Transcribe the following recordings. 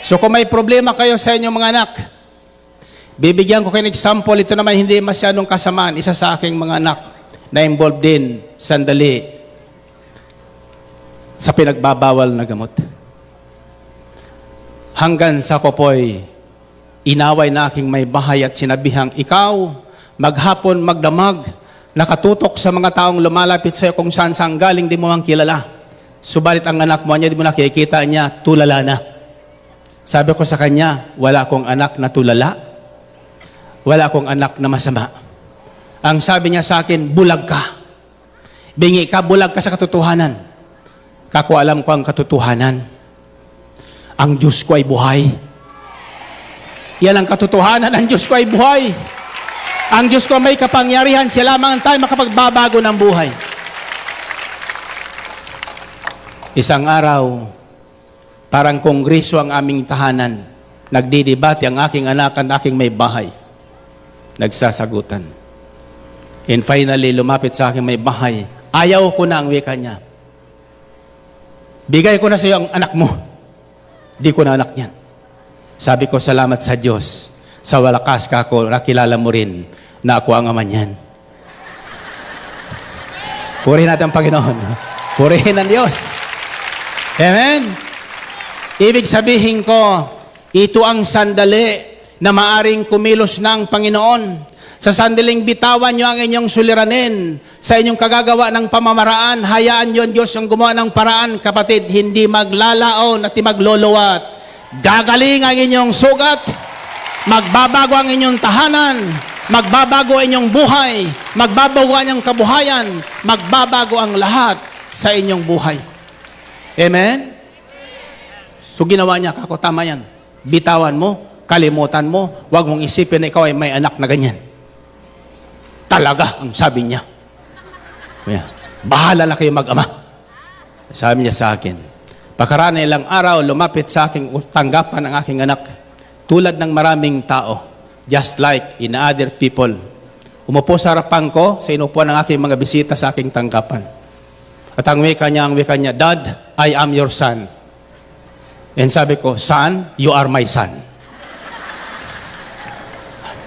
So kung may problema kayo sa inyong mga anak, bibigyan ko kayo ng example. Ito naman hindi masyadong kasamaan. Isa sa aking mga anak na involved din sandali sa pinagbabawal na gamot. Hanggang sa ko po'y inaway na aking may bahay at sinabihang, ikaw, maghapon, magdamag, nakatutok sa mga taong lumalapit sa iyo kung saan galing, di mo mang kilala. Subalit ang anak mo niya, di mo nakikita niya, tulala na. Sabi ko sa kanya, wala akong anak na tulala. Wala akong anak na masama. Ang sabi niya sa akin, bulag ka. Bingi ka, bulag ka sa katotohanan. Kako alam ko ang katotohanan. Ang Diyos ko ay buhay. Yan ang katotohanan, ang Diyos ko ay buhay. Ang Diyos ko may kapangyarihan, siya lamang ang tayo makapagbabago ng buhay. Isang araw, parang kongreso ang aming tahanan. Nagdidebate ang aking anak at aking may bahay. Nagsasagutan. And finally, lumapit sa aking may bahay. Ayaw ko na ang wika niya. Bigay ko na sa iyo ang anak mo. Di ko na anak niyan. Sabi ko, salamat sa Diyos. Sa walakas ka ako, nakilala mo rin na ako ang ama niyan. Purihin natin ang Panginoon. Purihin ang Diyos. Amen? Ibig sabihin ko, ito ang sandali na maaring kumilos ng Panginoon. Sa sandaling bitawan nyo ang inyong suliranin, sa inyong kagagawa ng pamamaraan, hayaan nyo Diyos ang gumawa ng paraan, kapatid, hindi maglalaon at magluluwat. Gagaling ang inyong sugat, magbabago ang inyong tahanan, magbabago ang inyong buhay, magbabago ang inyong kabuhayan, magbabago ang lahat sa inyong buhay. Amen? So ginawa niya, kako, tama yan. Bitawan mo, kalimutan mo, huwag mong isipin na ikaw ay may anak na ganyan. Talaga, ang sabi niya. Bahala na kayo mag-ama. Sabi niya sa akin. Pagkaraan ng ilang araw, lumapit sa aking tanggapan ang aking anak. Tulad ng maraming tao, just like in other people. Umupo sa harapan ko, sa inupuan ng aking mga bisita sa aking tanggapan. At ang wika niya, Dad, I am your son. And sabi ko, son, you are my son.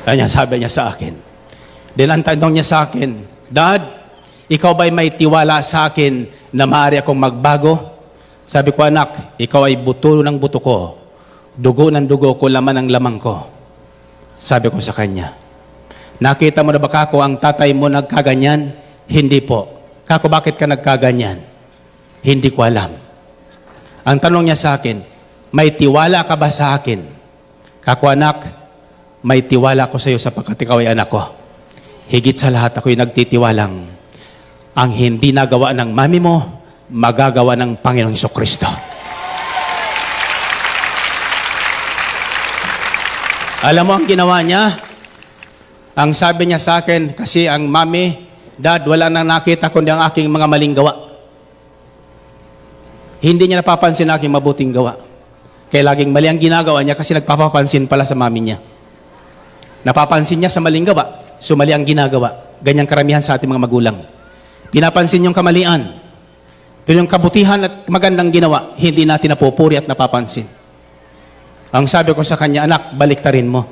Kanya sabi niya sa akin. Then ang tanong niya sa akin, Dad, ikaw ba'y may tiwala sa akin na maaari akong magbago? Sabi ko, anak, ikaw ay buto ng buto ko. Dugo ng dugo ko, laman ng lamang ko. Sabi ko sa kanya, nakita mo na ba kako ang tatay mo nagkaganyan? Hindi po. Kako, bakit ka nagkaganyan? Hindi ko alam. Ang tanong niya sa akin, may tiwala ka ba sa akin? Kako, anak, may tiwala ko sa iyo sapagkat ikaw ay anak ko. Higit sa lahat ako'y nagtitiwalang ang hindi nagawa ng mami mo, magagawa ng Panginoong Jesucristo. Alam mo ang ginawa niya? Ang sabi niya sa akin, kasi ang mami, Dad, wala nang nakita kundi ang aking mga maling gawa. Hindi niya napapansin aking mabuting gawa. Kaya laging mali ang ginagawa niya kasi nagpapapansin pala sa mami niya. Napapansin niya sa maling gawa, so mali ang ginagawa. Ganyang karamihan sa ating mga magulang. Pinapansin yung kamalian. Pero yung kabutihan at magandang ginawa, hindi natin napupuri at napapansin. Ang sabi ko sa kanya, anak, baliktarin mo.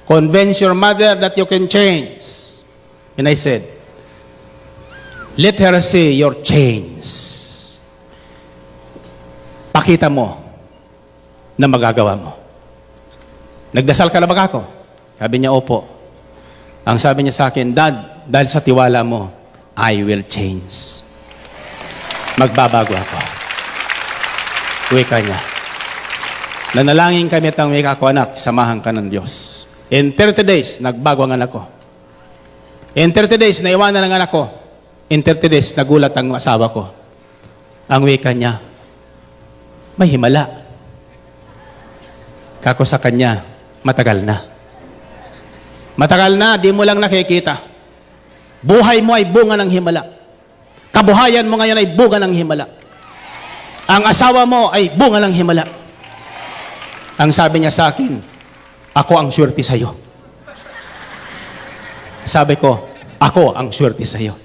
Convince your mother that you can change. And I said, let her see your change. Pakita mo na magagawa mo. Nagdasal ka na ba ako? Sabi niya, opo. Ang sabi niya sa akin, Dad, dahil sa tiwala mo, I will change. Magbabago ako. Wika niya. Nanalangin kami at ang wika ko, anak, samahan ka ng Diyos. In 30 days, nagbago ang anak ko. In 30 days, naiwanan ang anak ko. In 30 days, nagulat ang asawa ko. Ang wika niya, may himala. Kako sa kanya, matagal na. Matagal na, di mo lang nakikita. Buhay mo ay bunga ng himala. Kabuhayan mo ngayon ay bunga ng himala. Ang asawa mo ay bunga ng himala. Ang sabi niya sa akin, ako ang swerte sa iyo. Sabi ko, ako ang swerte sa iyo.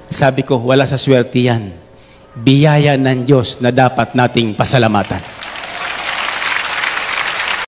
Sabi ko, wala sa swerte yan. Biyaya ng Diyos na dapat nating pasalamatan.